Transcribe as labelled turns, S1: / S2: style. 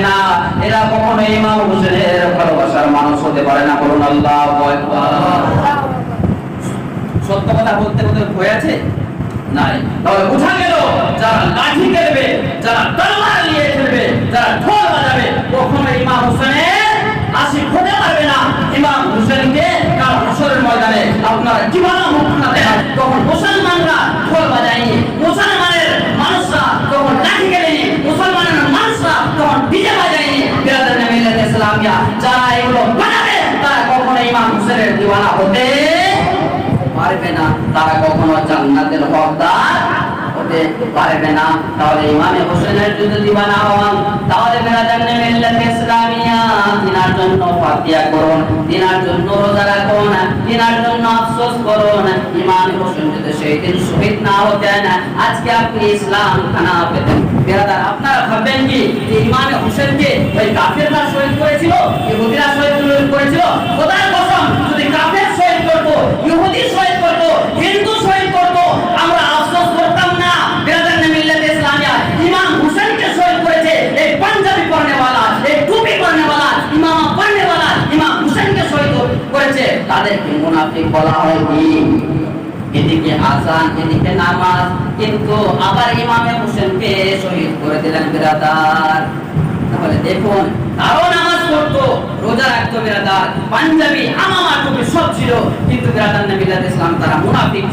S1: না, এরা কখনো ইমাম হোসেনের ভালোবাসার মানুষ হতে পারে না। বলুন আল্লাহু আকবার। সত্য কথা বলতে বলতে ভয় আছে নাই? তাহলে বোঝা গেল যারা লাঠি খেলবে, যারা তলোয়ার নিয়ে খেলবে, যারা ঢোল বাজাবে, কখনো ইমাম হোসেনের আশিক হতে পারবে না। ইমাম হোসেনকে কাল হাসরের ময়দানে আপনারা কিভাবে মুখনা দেন? তখন মুসলমানরা ঢোল বাজায়নি, মুসলমানের মানুষরা তখন লাঠি খেলেনি, মুসলমানের মানুষরা তখন ডিজে বাজায়নি। বিরাদার মিল্লাত ইসলামিয়া যারা এগুলো বানাবে তারা কখনো ইমাম হোসেনের দিওয়ানা হতে পারবে না, তারা কখনো জান্নাতের হকদার হতে পারবে না। তাহলে ইমাম হোসেনের যদি দিওয়ানা হন, তাহলে বিরাদার মিল্লাত ইসলামিয়া তিনার জন্য ফাতিহা করুন, তিনার জন্য রোজা রাখুন, তিনার জন্য আফসোস করুন। ইমাম হোসেন যদি সেই দিন শহীদ না হতেন, আজকে আপনি ইসলাম খানা পেতেন। বিরাদার আপনারা ভাববেন কি যে ইমাম হোসেনকে ওই কাফেররা শহীদ করেছিল, ইহুদিরা শহীদ করেছিল? খোদার কসম, যদি কাফের শহীদ করত, ইহুদি শহীদ করত, হিন্দু শহীদ করত, আমরা আফসোস করতাম না। বিরাদার মিল্লাত ইসলামিয়া ইমাম হোসেনকে শহীদ করেছে। এই পাঞ্জাবি পরনেওয়ালা, এই টুপি পরনেওয়ালা, ইমাম পরনেওয়ালা ইমাম হোসেনকে শহীদ করেছে। তাদেরকে মুনাফিক বলা হয় কি? এদিকে আযান, এদিকে নামাজ, কিন্তু আবার ইমাম হোসেনকে শহীদ করে দিলেন বিরাদার। তাহলে দেখুন, তারও নামাজ পড়তো, রোজা রাখতো বিরাদার, পাঞ্জাবি আমামা টুপি সব ছিল, কিন্তু বিরাদার মিল্লাত ইসলাম তারা মুনাফিক।